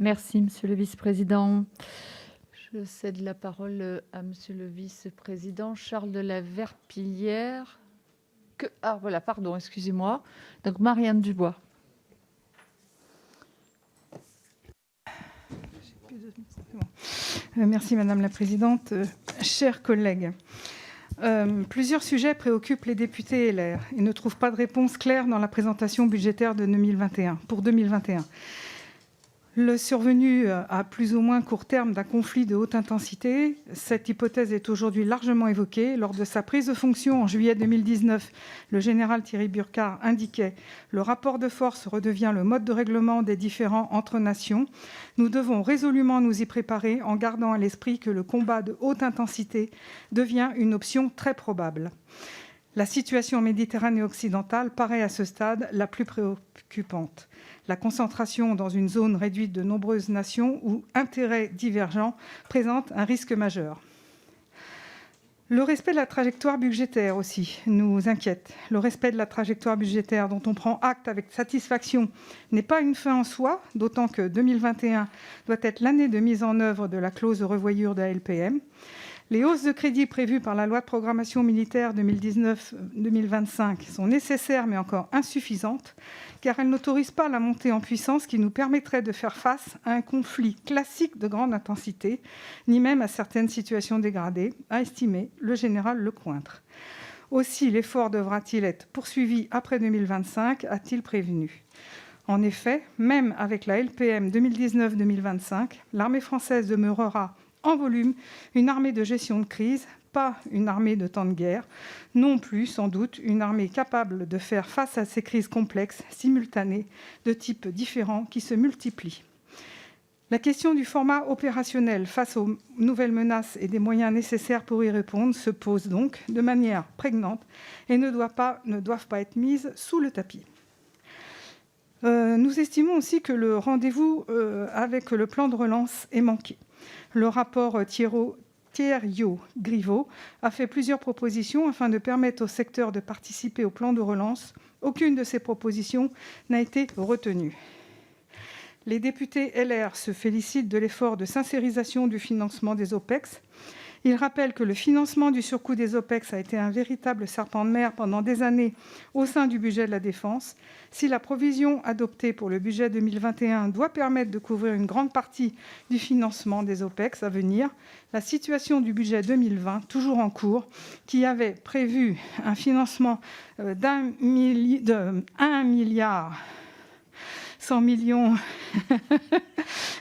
Merci, monsieur le vice-président. Je cède la parole à monsieur le vice-président Charles de la Verpillière. Ah voilà, pardon, excusez-moi. Donc Marianne Dubois. Merci Madame la Présidente. Chers collègues, plusieurs sujets préoccupent les députés LR et ne trouvent pas de réponse claire dans la présentation budgétaire de 2021, pour 2021. Le survenu à plus ou moins court terme d'un conflit de haute intensité, cette hypothèse est aujourd'hui largement évoquée. Lors de sa prise de fonction en juillet 2019, le général Thierry Burkhardt indiquait « Le rapport de force redevient le mode de règlement des différends entre nations. Nous devons résolument nous y préparer en gardant à l'esprit que le combat de haute intensité devient une option très probable. » La situation en Méditerranée occidentale paraît à ce stade la plus préoccupante. La concentration dans une zone réduite de nombreuses nations où intérêts divergents présente un risque majeur. Le respect de la trajectoire budgétaire aussi nous inquiète. Le respect de la trajectoire budgétaire dont on prend acte avec satisfaction n'est pas une fin en soi, d'autant que 2021 doit être l'année de mise en œuvre de la clause de revoyure de la LPM. Les hausses de crédits prévues par la loi de programmation militaire 2019-2025 sont nécessaires mais encore insuffisantes car elles n'autorisent pas la montée en puissance qui nous permettrait de faire face à un conflit classique de grande intensité, ni même à certaines situations dégradées, a estimé le général Lecointre. Aussi, l'effort devra-t-il être poursuivi après 2025, a-t-il prévenu. En effet, même avec la LPM 2019-2025, l'armée française demeurera en volume une armée de gestion de crise, pas une armée de temps de guerre, non plus sans doute une armée capable de faire face à ces crises complexes, simultanées, de types différents qui se multiplient. La question du format opérationnel face aux nouvelles menaces et des moyens nécessaires pour y répondre se pose donc de manière prégnante et ne doivent pas être mises sous le tapis. Nous estimons aussi que le rendez-vous avec le plan de relance est manqué. Le rapport Thierriot-Griveau a fait plusieurs propositions afin de permettre au secteur de participer au plan de relance. Aucune de ces propositions n'a été retenue. Les députés LR se félicitent de l'effort de sincérisation du financement des OPEX. Ils rappellent que le financement du surcoût des OPEX a été un véritable serpent de mer pendant des années au sein du budget de la Défense. Si la provision adoptée pour le budget 2021 doit permettre de couvrir une grande partie du financement des OPEX à venir, la situation du budget 2020, toujours en cours, qui avait prévu un financement d'1 milliard 100 millions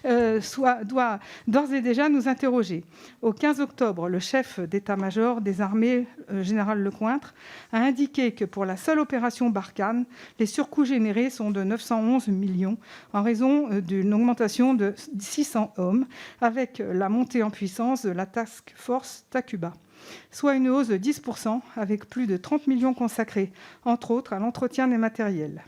doit d'ores et déjà nous interroger. Au 15 octobre, le chef d'état-major des armées, général Lecointre, a indiqué que pour la seule opération Barkhane, les surcoûts générés sont de 911 millions en raison d'une augmentation de 600 hommes avec la montée en puissance de la Task Force Takuba, soit une hausse de 10% avec plus de 30 millions consacrés, entre autres, à l'entretien des matériels.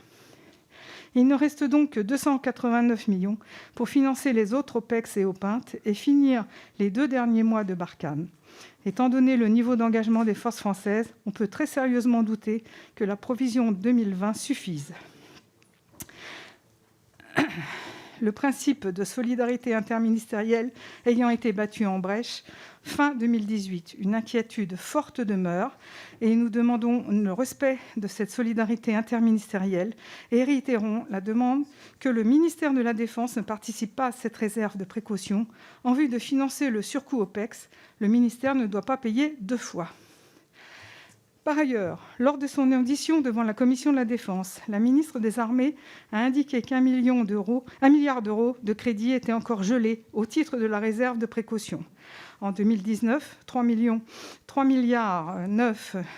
Il ne reste donc que 289 millions pour financer les autres OPEX et OPINT et finir les 2 derniers mois de Barkhane. Étant donné le niveau d'engagement des forces françaises, on peut très sérieusement douter que la provision 2020 suffise. Le principe de solidarité interministérielle ayant été battu en brèche, fin 2018, une inquiétude forte demeure et nous demandons le respect de cette solidarité interministérielle et réitérons la demande que le ministère de la Défense ne participe pas à cette réserve de précaution. En vue de financer le surcoût OPEX, le ministère ne doit pas payer 2 fois. Par ailleurs, lors de son audition devant la Commission de la Défense, la ministre des Armées a indiqué qu'1 milliard d'euros de crédits étaient encore gelés au titre de la réserve de précaution. En 2019, 3,9 milliards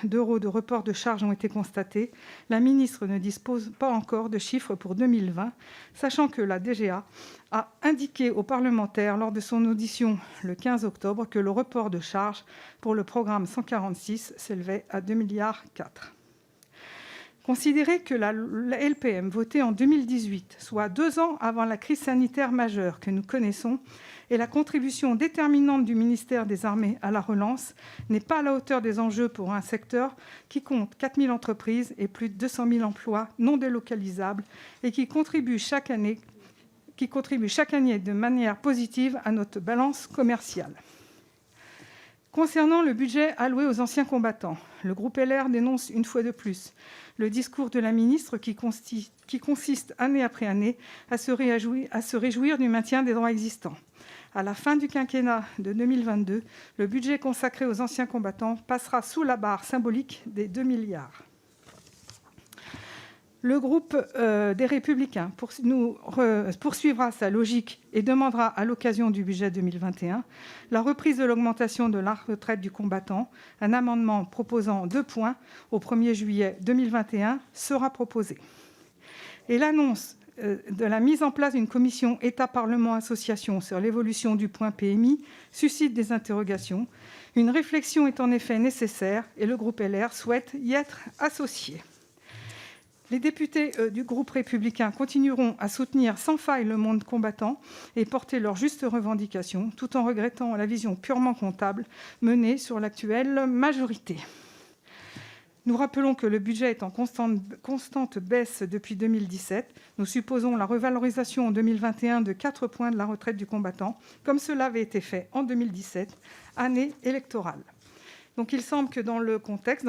d'euros de report de charges ont été constatés. La ministre ne dispose pas encore de chiffres pour 2020, sachant que la DGA a indiqué aux parlementaires lors de son audition le 15 octobre que le report de charges pour le programme 146 s'élevait à 2,4 milliards. Considérer que la LPM votée en 2018, soit 2 ans avant la crise sanitaire majeure que nous connaissons, et la contribution déterminante du ministère des Armées à la relance n'est pas à la hauteur des enjeux pour un secteur qui compte 4 000 entreprises et plus de 200 000 emplois non délocalisables et qui contribue chaque année qui contribuent chaque année de manière positive à notre balance commerciale. Concernant le budget alloué aux anciens combattants, le groupe LR dénonce une fois de plus le discours de la ministre qui consiste année après année à se réjouir du maintien des droits existants. À la fin du quinquennat de 2022, le budget consacré aux anciens combattants passera sous la barre symbolique des 2 milliards. Le groupe des Républicains poursuivra sa logique et demandera à l'occasion du budget 2021 la reprise de l'augmentation de la retraite du combattant. Un amendement proposant 2 points au 1er juillet 2021 sera proposé. Et l'annonce de la mise en place d'une commission État-Parlement-Association sur l'évolution du point PMI suscite des interrogations. Une réflexion est en effet nécessaire et le groupe LR souhaite y être associé. Les députés du groupe républicain continueront à soutenir sans faille le monde combattant et porter leurs justes revendications, tout en regrettant la vision purement comptable menée sur l'actuelle majorité. Nous rappelons que le budget est en constante baisse depuis 2017. Nous supposons la revalorisation en 2021 de 4 points de la retraite du combattant, comme cela avait été fait en 2017, année électorale. Donc il semble que dans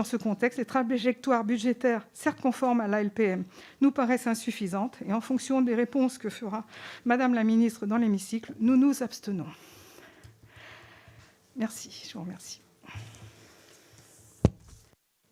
ce contexte, les trajectoires budgétaires, certes conformes à la LPM, nous paraissent insuffisantes et en fonction des réponses que fera Madame la ministre dans l'hémicycle, nous nous abstenons. Merci, je vous remercie.